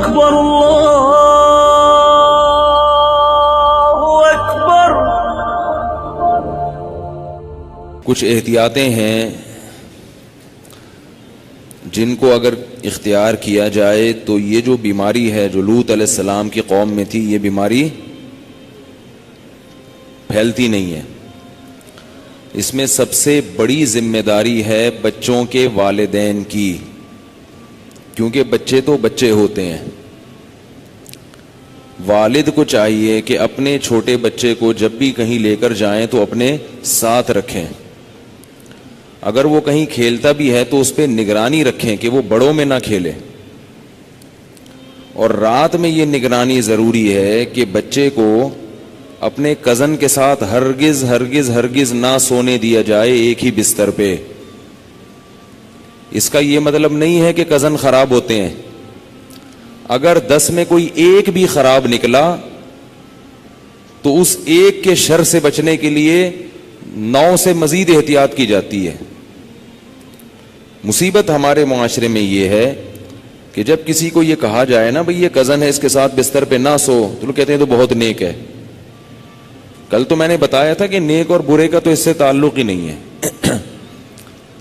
اکبر اللہ اکبر. کچھ احتیاطیں ہیں جن کو اگر اختیار کیا جائے تو یہ جو بیماری ہے جو لوط علیہ السلام کی قوم میں تھی، یہ بیماری پھیلتی نہیں ہے. اس میں سب سے بڑی ذمہ داری ہے بچوں کے والدین کی، کیونکہ بچے تو بچے ہوتے ہیں. والد کو چاہیے کہ اپنے چھوٹے بچے کو جب بھی کہیں لے کر جائیں تو اپنے ساتھ رکھیں. اگر وہ کہیں کھیلتا بھی ہے تو اس پہ نگرانی رکھیں کہ وہ بڑوں میں نہ کھیلے. اور رات میں یہ نگرانی ضروری ہے کہ بچے کو اپنے کزن کے ساتھ ہرگز ہرگز ہرگز نہ سونے دیا جائے ایک ہی بستر پہ. اس کا یہ مطلب نہیں ہے کہ کزن خراب ہوتے ہیں. اگر 10 میں کوئی ایک بھی خراب نکلا تو اس ایک کے شر سے بچنے کے لیے 9 سے مزید احتیاط کی جاتی ہے. مصیبت ہمارے معاشرے میں یہ ہے کہ جب کسی کو یہ کہا جائے نا بھئی یہ کزن ہے اس کے ساتھ بستر پہ نہ سو، تو لوگ کہتے ہیں تو بہت نیک ہے. کل تو میں نے بتایا تھا کہ نیک اور برے کا تو اس سے تعلق ہی نہیں ہے.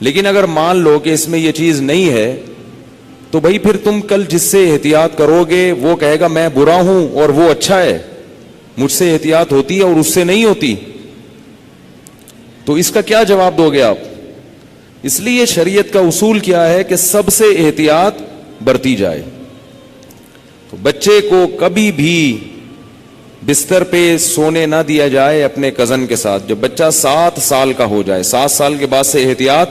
لیکن اگر مان لو کہ اس میں یہ چیز نہیں ہے تو بھائی پھر تم کل جس سے احتیاط کرو گے وہ کہے گا میں برا ہوں اور وہ اچھا ہے، مجھ سے احتیاط ہوتی ہے اور اس سے نہیں ہوتی، تو اس کا کیا جواب دو گے آپ؟ اس لیے شریعت کا اصول کیا ہے کہ سب سے احتیاط برتی جائے. تو بچے کو کبھی بھی بستر پہ سونے نہ دیا جائے اپنے کزن کے ساتھ. جب بچہ 7 سال کا ہو جائے، 7 سال کے بعد سے احتیاط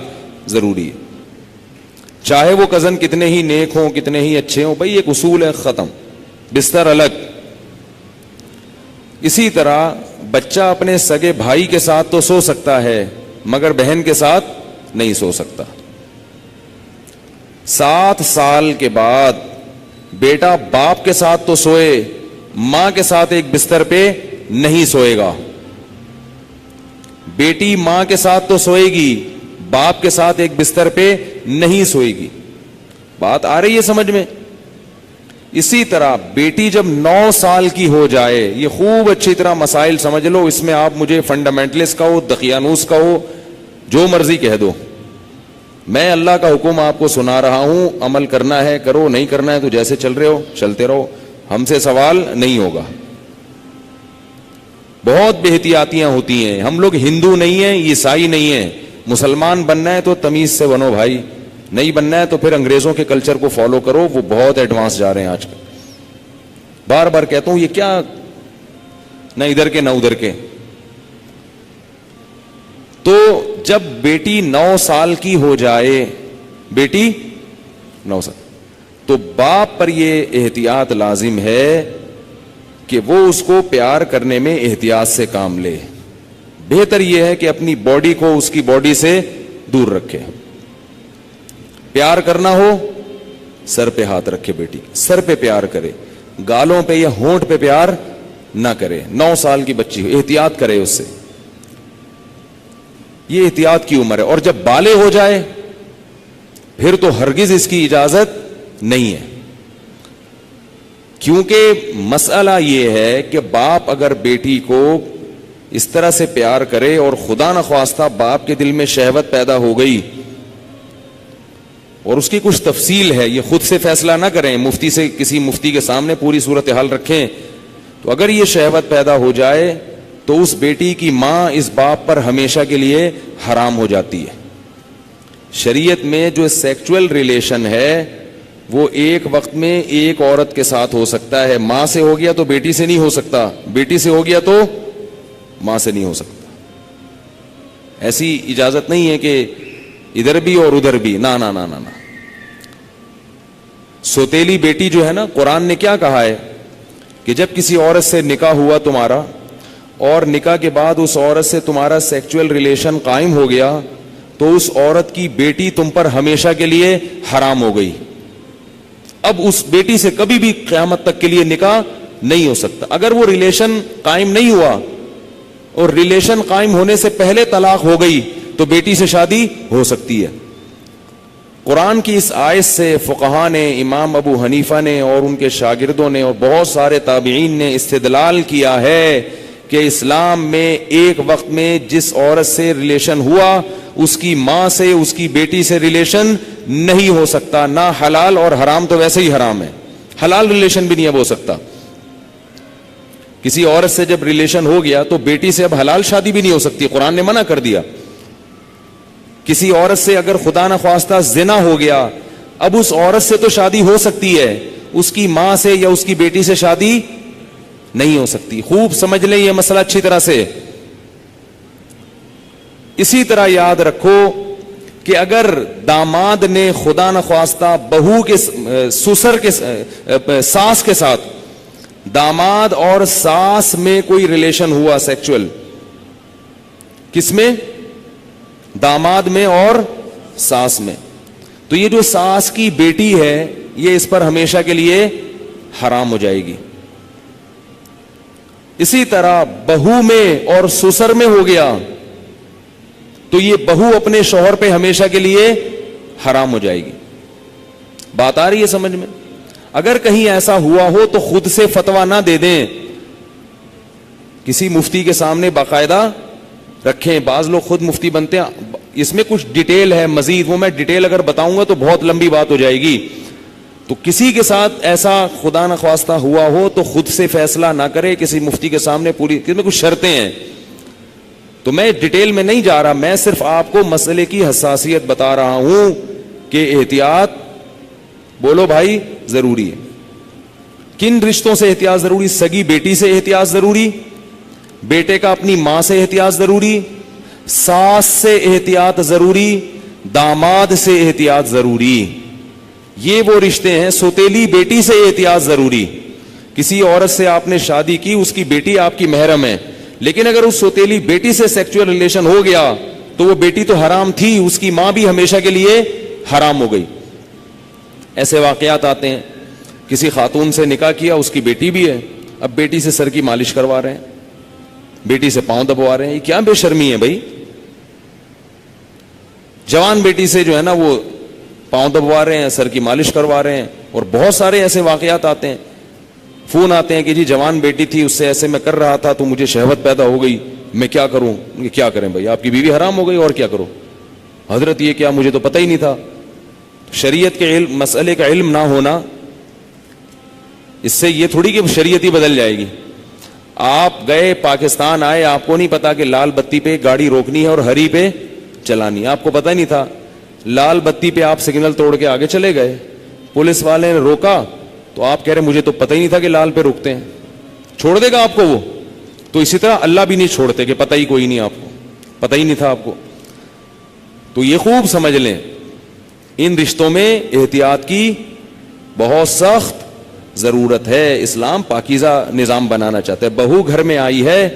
ضروری ہے. چاہے وہ کزن کتنے ہی نیک ہوں کتنے ہی اچھے ہوں، بھائی ایک اصول ہے، ختم، بستر الگ. اسی طرح بچہ اپنے سگے بھائی کے ساتھ تو سو سکتا ہے مگر بہن کے ساتھ نہیں سو سکتا. 7 سال کے بعد بیٹا باپ کے ساتھ تو سوئے، ماں کے ساتھ ایک بستر پہ نہیں سوئے گا. بیٹی ماں کے ساتھ تو سوئے گی، باپ کے ساتھ ایک بستر پہ نہیں سوئے گی. بات آ رہی ہے سمجھ میں؟ اسی طرح بیٹی جب 9 سال کی ہو جائے، یہ خوب اچھی طرح مسائل سمجھ لو، اس میں آپ مجھے فنڈامنٹلسٹ کہو، دقیانوس کہو، جو مرضی کہہ دو، میں اللہ کا حکم آپ کو سنا رہا ہوں. عمل کرنا ہے کرو، نہیں کرنا ہے تو جیسے چل رہے ہو چلتے رہو، ہم سے سوال نہیں ہوگا. بہت بے احتیاطیاں ہوتی ہیں. ہم لوگ ہندو نہیں ہیں، عیسائی نہیں ہیں. مسلمان بننا ہے تو تمیز سے بنو بھائی، نہیں بننا ہے تو پھر انگریزوں کے کلچر کو فالو کرو، وہ بہت ایڈوانس جا رہے ہیں آج کل. بار بار کہتا ہوں یہ کیا نہ ادھر کے نہ ادھر کے. تو جب بیٹی 9 سال کی ہو جائے، بیٹی 9 سال، تو باپ پر یہ احتیاط لازم ہے کہ وہ اس کو پیار کرنے میں احتیاط سے کام لے. بہتر یہ ہے کہ اپنی باڈی کو اس کی باڈی سے دور رکھے. پیار کرنا ہو سر پہ ہاتھ رکھے، بیٹی سر پہ پیار کرے، گالوں پہ یا ہونٹ پہ پیار نہ کرے. 9 سال کی بچی ہو، احتیاط کرے اس سے. یہ احتیاط کی عمر ہے. اور جب بالغ ہو جائے پھر تو ہرگز اس کی اجازت نہیں ہے. کیونکہ مسئلہ یہ ہے کہ باپ اگر بیٹی کو اس طرح سے پیار کرے اور خدا نخواستہ باپ کے دل میں شہوت پیدا ہو گئی، اور اس کی کچھ تفصیل ہے، یہ خود سے فیصلہ نہ کریں، مفتی سے کسی مفتی کے سامنے پوری صورتحال رکھیں. تو اگر یہ شہوت پیدا ہو جائے تو اس بیٹی کی ماں اس باپ پر ہمیشہ کے لیے حرام ہو جاتی ہے. شریعت میں جو سیکچول ریلیشن ہے وہ ایک وقت میں ایک عورت کے ساتھ ہو سکتا ہے. ماں سے ہو گیا تو بیٹی سے نہیں ہو سکتا، بیٹی سے ہو گیا تو ماں سے نہیں ہو سکتا. ایسی اجازت نہیں ہے کہ ادھر بھی اور ادھر بھی، نہ نہ نہ نہ. سوتیلی بیٹی جو ہے نا، قرآن نے کیا کہا ہے کہ جب کسی عورت سے نکاح ہوا تمہارا اور نکاح کے بعد اس عورت سے تمہارا سیکچول ریلیشن قائم ہو گیا تو اس عورت کی بیٹی تم پر ہمیشہ کے لیے حرام ہو گئی. اب اس بیٹی سے کبھی بھی قیامت تک کے لیے نکاح نہیں ہو سکتا. اگر وہ ریلیشن قائم نہیں ہوا اور ریلیشن قائم ہونے سے پہلے طلاق ہو گئی تو بیٹی سے شادی ہو سکتی ہے. قرآن کی اس آیت سے فقہا نے، امام ابو حنیفہ نے اور ان کے شاگردوں نے اور بہت سارے تابعین نے استدلال کیا ہے کہ اسلام میں ایک وقت میں جس عورت سے ریلیشن ہوا اس کی ماں سے، اس کی بیٹی سے ریلیشن نہیں ہو سکتا، نہ حلال، اور حرام تو ویسے ہی حرام ہے، حلال ریلیشن بھی نہیں اب ہو سکتا. کسی عورت سے جب ریلیشن ہو گیا تو بیٹی سے اب حلال شادی بھی نہیں ہو سکتی، قرآن نے منع کر دیا. کسی عورت سے اگر خدا نخواستہ زنا ہو گیا، اب اس عورت سے تو شادی ہو سکتی ہے، اس کی ماں سے یا اس کی بیٹی سے شادی نہیں ہو سکتی. خوب سمجھ لیں یہ مسئلہ اچھی طرح سے. اسی طرح یاد رکھو کہ اگر داماد نے خدا نخواستہ بہو کے سسر کے ساس کے ساتھ، داماد اور ساس میں کوئی ریلیشن ہوا سیکچول، کس میں؟ داماد میں اور ساس میں، تو یہ جو ساس کی بیٹی ہے یہ اس پر ہمیشہ کے لیے حرام ہو جائے گی. اسی طرح بہو میں اور سسر میں ہو گیا تو یہ بہو اپنے شوہر پہ ہمیشہ کے لیے حرام ہو جائے گی. بات آ رہی ہے سمجھ میں؟ اگر کہیں ایسا ہوا ہو تو خود سے فتویٰ نہ دے دیں، کسی مفتی کے سامنے باقاعدہ رکھیں. بعض لوگ خود مفتی بنتے ہیں، اس میں کچھ ڈیٹیل ہے مزید، وہ میں ڈیٹیل اگر بتاؤں گا تو بہت لمبی بات ہو جائے گی. تو کسی کے ساتھ ایسا خدا نخواستہ ہوا ہو تو خود سے فیصلہ نہ کرے، کسی مفتی کے سامنے پوری، اس میں کچھ شرطیں ہیں. تو میں ڈیٹیل میں نہیں جا رہا، میں صرف آپ کو مسئلے کی حساسیت بتا رہا ہوں کہ احتیاط، بولو بھائی، ضروری ہے. کن رشتوں سے احتیاط ضروری؟ سگی بیٹی سے احتیاط ضروری، بیٹے کا اپنی ماں سے احتیاط ضروری، ساس سے احتیاط ضروری، داماد سے احتیاط ضروری. یہ وہ رشتے ہیں. سوتیلی بیٹی سے احتیاط ضروری. کسی عورت سے آپ نے شادی کی، اس کی بیٹی آپ کی محرم ہے، لیکن اگر اس سوتیلی بیٹی سے سیکچوئل ریلیشن ہو گیا تو وہ بیٹی تو حرام تھی، اس کی ماں بھی ہمیشہ کے لیے حرام ہو گئی. ایسے واقعات آتے ہیں. کسی خاتون سے نکاح کیا، اس کی بیٹی بھی ہے، اب بیٹی سے سر کی مالش کروا رہے ہیں، بیٹی سے پاؤں دبوا رہے ہیں. یہ کیا بے شرمی ہے بھائی؟ جوان بیٹی سے جو ہے نا وہ پاؤں دبوا رہے ہیں، سر کی مالش کروا رہے ہیں. اور بہت سارے ایسے واقعات آتے ہیں، فون آتے ہیں کہ جی جوان بیٹی تھی، اس سے ایسے میں کر رہا تھا تو مجھے شہوت پیدا ہو گئی، میں کیا کروں؟ کیا کریں بھائی، آپ کی بیوی حرام ہو گئی، اور کیا کرو؟ حضرت یہ کیا، مجھے تو پتہ ہی نہیں تھا. شریعت کے علم، مسئلے کا علم نہ ہونا، اس سے یہ تھوڑی کہ شریعت ہی بدل جائے گی. آپ گئے پاکستان آئے، آپ کو نہیں پتا کہ لال بتی پہ گاڑی روکنی ہے اور ہری پہ چلانی، آپ کو پتہ نہیں تھا. لال بتی پہ آپ سگنل توڑ کے آگے چلے گئے، پولیس والے نے روکا تو آپ کہہ رہے مجھے تو پتہ ہی نہیں تھا کہ لال پہ روکتے ہیں. چھوڑ دے گا آپ کو وہ؟ تو اسی طرح اللہ بھی نہیں چھوڑتے کہ پتہ ہی کوئی نہیں، آپ کو پتہ ہی نہیں تھا آپ کو. تو یہ خوب سمجھ لیں، ان رشتوں میں احتیاط کی بہت سخت ضرورت ہے. اسلام پاکیزہ نظام بنانا چاہتا ہے. بہو گھر میں آئی ہے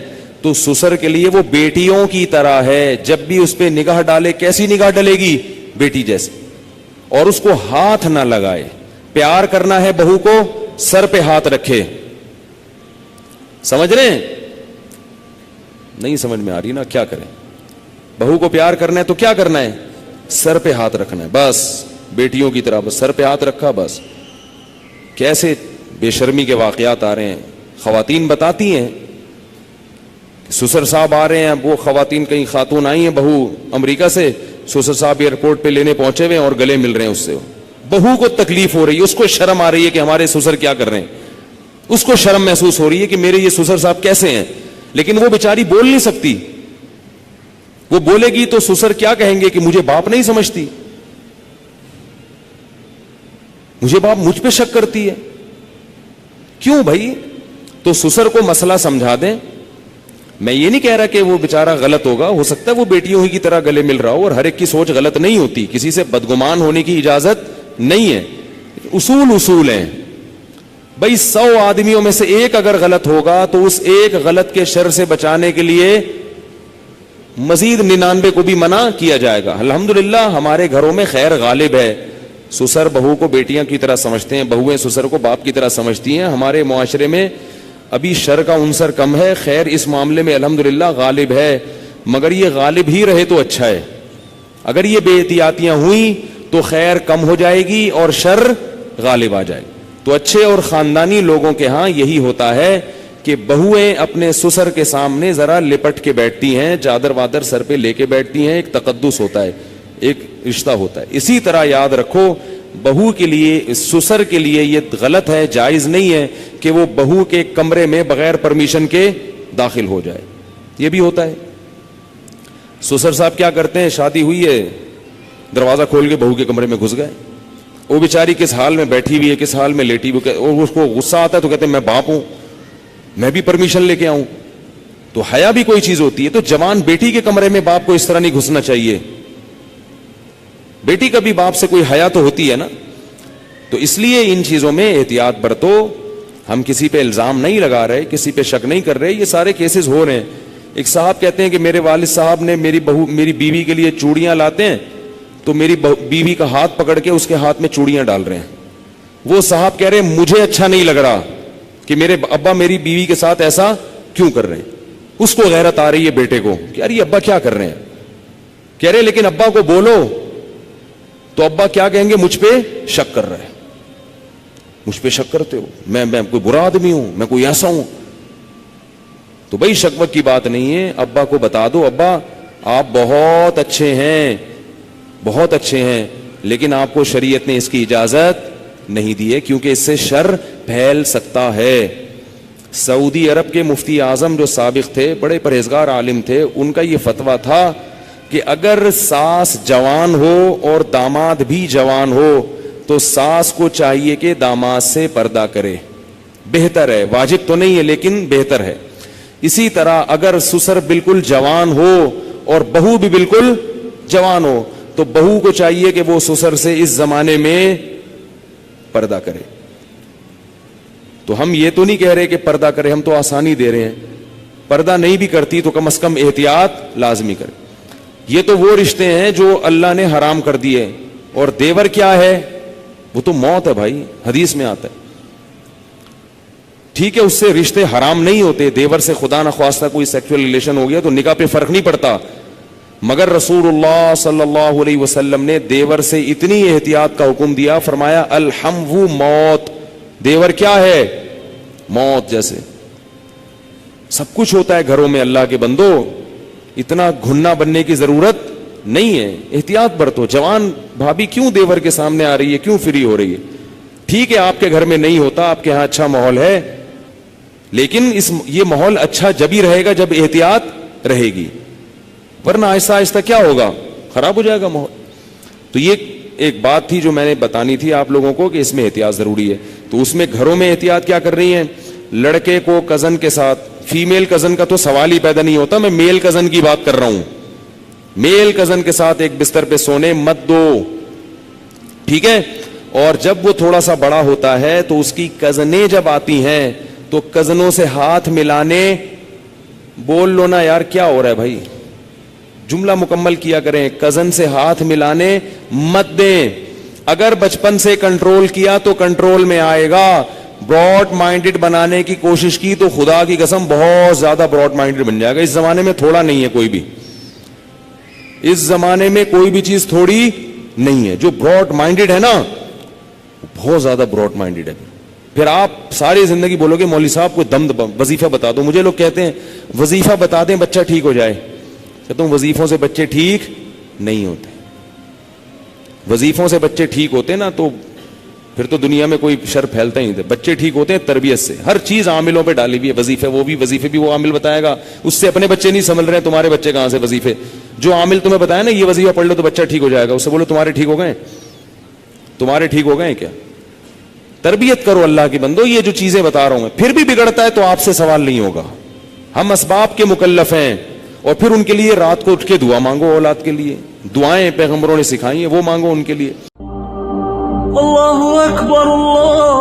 تو سسر کے لیے وہ بیٹیوں کی طرح ہے. جب بھی اس پہ نگاہ ڈالے، کیسی نگاہ ڈلے گی؟ بیٹی جیسی. اور اس کو ہاتھ نہ لگائے. پیار کرنا ہے بہو کو، سر پہ ہاتھ رکھے. سمجھ رہے ہیں؟ نہیں سمجھ میں آ رہی نا؟ کیا کریں؟ بہو کو پیار کرنا ہے تو کیا کرنا ہے؟ سر پہ ہاتھ رکھنا ہے بس. بیٹیوں کی طرح بس سر پہ ہاتھ رکھا بس. کیسے بے شرمی کے واقعات آ رہے ہیں. خواتین بتاتی ہیں، سسر صاحب آ رہے ہیں، وہ خواتین، کئی خاتون آئی ہیں بہو امریکہ سے، سسر صاحب ایئرپورٹ پہ لینے پہنچے ہوئے اور گلے مل رہے ہیں اس سے. بہو کو تکلیف ہو رہی ہے، اس کو شرم آ رہی ہے کہ ہمارے سسر کیا کر رہے ہیں، اس کو شرم محسوس ہو رہی ہے کہ میرے یہ سسر صاحب کیسے ہیں. لیکن وہ بیچاری بول نہیں سکتی. وہ بولے گی تو سسر کیا کہیں گے کہ مجھے باپ نہیں سمجھتی، مجھے باپ مجھ پہ شک کرتی ہے. کیوں بھائی؟ تو سسر کو مسئلہ سمجھا دیں. میں یہ نہیں کہہ رہا کہ وہ بیچارہ غلط ہوگا، ہو سکتا ہے وہ بیٹیوں ہی کی طرح گلے مل رہا ہو، اور ہر ایک کی سوچ غلط نہیں ہوتی، کسی سے بدگمان ہونے کی اجازت نہیں ہے. اصول ہیں بھائی. 100 آدمیوں میں سے ایک اگر غلط ہوگا تو اس ایک غلط کے شر سے بچانے کے لیے مزید 99 کو بھی منع کیا جائے گا. الحمدللہ ہمارے گھروں میں خیر غالب ہے. سسر بہو کو بیٹیاں کی طرح سمجھتے ہیں، بہویں سسر کو باپ کی طرح سمجھتی ہیں. ہمارے معاشرے میں ابھی شر کا عنصر کم ہے، خیر اس معاملے میں الحمدللہ غالب ہے. مگر یہ غالب ہی رہے تو اچھا ہے. اگر یہ بے احتیاطیاں ہوئیں تو خیر کم ہو جائے گی اور شر غالب آ جائے گی. تو اچھے اور خاندانی لوگوں کے ہاں یہی ہوتا ہے کہ بہویں اپنے سسر کے سامنے ذرا لپٹ کے بیٹھتی ہیں, چادر وادر سر پہ لے کے بیٹھتی ہیں, ایک تقدس ہوتا ہے, ایک رشتہ ہوتا ہے. اسی طرح یاد رکھو بہو کے لیے, سسر کے لیے یہ غلط ہے, جائز نہیں ہے کہ وہ بہو کے کمرے میں بغیر پرمیشن کے داخل ہو جائے. یہ بھی ہوتا ہے. سسر صاحب کیا کرتے ہیں, شادی ہوئی ہے, دروازہ کھول کے بہو کے کمرے میں گھس گئے, وہ بیچاری کس حال میں بیٹھی ہوئی ہے, کس حال میں لیٹی ہوئی, اور اس کو غصہ آتا ہے تو کہتے ہیں میں باپ ہوں, میں بھی پرمیشن لے کے آؤں. تو حیا بھی کوئی چیز ہوتی ہے. تو جوان بیٹی کے کمرے میں باپ کو اس طرح نہیں گھسنا چاہیے. بیٹی کا بھی باپ سے کوئی حیا تو ہوتی ہے نا. تو اس لیے ان چیزوں میں احتیاط برتو. ہم کسی پہ الزام نہیں لگا رہے, کسی پہ شک نہیں کر رہے, یہ سارے کیسز ہو رہے ہیں. ایک صاحب کہتے ہیں کہ میرے والد صاحب نے میری بیوی کے لیے چوڑیاں لاتے ہیں تو میری بیوی کا ہاتھ پکڑ کے اس کے ہاتھ میں چوڑیاں ڈال رہے ہیں. وہ صاحب کہہ رہے ہیں مجھے اچھا نہیں لگ رہا کہ میرے ابا میری بیوی کے ساتھ ایسا کیوں کر رہے ہیں. اس کو غیرت آ رہی ہے بیٹے کو کہ یار یہ ابا کیا کر رہے ہیں. کہہ رہے لیکن ابا کو بولو تو ابا کیا کہیں گے, مجھ پہ شک کر رہا ہے, مجھ پہ شک کرتے ہو, میں کوئی برا آدمی ہوں, میں کوئی ایسا ہوں. تو بھائی شک وک کی بات نہیں ہے. ابا کو بتا دو ابا آپ بہت اچھے ہیں, بہت اچھے ہیں, لیکن آپ کو شریعت نے اس کی اجازت نہیں دی ہے کیونکہ اس سے شر پھیل سکتا ہے. سعودی عرب کے مفتی اعظم جو سابق تھے, بڑے پرہیزگار عالم تھے, ان کا یہ فتویٰ تھا کہ اگر ساس جوان ہو اور داماد بھی جوان ہو تو ساس کو چاہیے کہ داماد سے پردہ کرے, بہتر ہے, واجب تو نہیں ہے لیکن بہتر ہے. اسی طرح اگر سسر بالکل جوان ہو اور بہو بھی بالکل جوان ہو تو بہو کو چاہیے کہ وہ سسر سے اس زمانے میں پردہ کرے. تو ہم یہ تو نہیں کہہ رہے کہ پردہ کرے, ہم تو آسانی دے رہے ہیں. پردہ نہیں بھی کرتی تو کم از کم احتیاط لازمی کرے. یہ تو وہ رشتے ہیں جو اللہ نے حرام کر دیے. اور دیور کیا ہے, وہ تو موت ہے بھائی, حدیث میں آتا ہے. ٹھیک ہے اس سے رشتے حرام نہیں ہوتے, دیور سے خدا نخواستہ کوئی سیکسول ریلیشن ہو گیا تو نکاح پہ فرق نہیں پڑتا, مگر رسول اللہ صلی اللہ علیہ وسلم نے دیور سے اتنی احتیاط کا حکم دیا, فرمایا الحمو موت, دیور کیا ہے, موت جیسے. سب کچھ ہوتا ہے گھروں میں اللہ کے بندو, اتنا گھننا بننے کی ضرورت نہیں ہے. احتیاط برتو. جوان بھابھی کیوں دیور کے سامنے آ رہی ہے, کیوں فری ہو رہی ہے؟ ٹھیک ہے آپ کے گھر میں نہیں ہوتا, آپ کے ہاں اچھا ماحول ہے, لیکن یہ ماحول اچھا جب ہی رہے گا جب احتیاط رہے گی, ورنہ آہستہ آہستہ کیا ہوگا, خراب ہو جائے گا ماحول. تو یہ ایک بات تھی جو میں نے بتانی تھی آپ لوگوں کو کہ اس میں احتیاط ضروری ہے. تو اس میں گھروں میں احتیاط کیا کر رہی ہیں, لڑکے کو کزن کے ساتھ, فیمیل کزن کا تو سوال ہی پیدا نہیں ہوتا, میں میل کزن کی بات کر رہا ہوں, میل کزن کے ساتھ ایک بستر پہ سونے مت دو, ٹھیک ہے. اور جب وہ تھوڑا سا بڑا ہوتا ہے تو اس کی کزنیں جب آتی ہیں تو کزنوں سے ہاتھ ملانے, بول لو نا یار کیا ہو رہا ہے بھائی, جملہ مکمل کیا کریں, کزن سے ہاتھ ملانے مت دیں. اگر بچپن سے کنٹرول کیا تو کنٹرول میں آئے گا. براڈ مائنڈڈ بنانے کی کوشش کی تو خدا کی قسم بہت زیادہ براڈ مائنڈڈ بن جائے گا. اس زمانے میں تھوڑا نہیں ہے کوئی بھی, اس زمانے میں کوئی بھی چیز تھوڑی نہیں ہے. جو براڈ مائنڈڈ ہے نا بہت زیادہ براڈ مائنڈڈ ہے. پھر آپ ساری زندگی بولو گے مولوی صاحب کو دم وظیفہ بتا دو. مجھے لوگ کہتے ہیں وظیفہ بتا دیں بچہ ٹھیک ہو جائے. کہتا ہوں وظیفوں سے بچے ٹھیک نہیں ہوتے. وظیفوں سے بچے ٹھیک ہوتے نا تو پھر تو دنیا میں کوئی شر پھیلتا ہی نہیں. بچے ٹھیک ہوتے ہیں تربیت سے. ہر چیز عاملوں پہ ڈالی ہوئی ہے, وظیفے وہ بھی, وظیفے بھی وہ عامل بتائے گا. اس سے اپنے بچے نہیں سنبھل رہے, تمہارے بچے کہاں سے وظیفے. جو عامل تمہیں بتایا نا یہ وظیفہ پڑھ لو تو بچہ ٹھیک ہو جائے گا, اس سے بولو تمہارے ٹھیک ہو گئے, تمہارے ٹھیک ہو گئے کیا. تربیت کرو اللہ کی بندو. یہ جو چیزیں بتا رہا ہوں میں, پھر بھی بگڑتا ہے تو آپ سے سوال نہیں ہوگا. ہم اسباب کے مکلف ہیں, اور پھر ان کے لیے رات کو اٹھ کے دعا مانگو. اولاد کے لیے دعائیں پیغمبروں نے سکھائی ہیں, وہ مانگو ان کے لیے. اللہ اکبر اللہ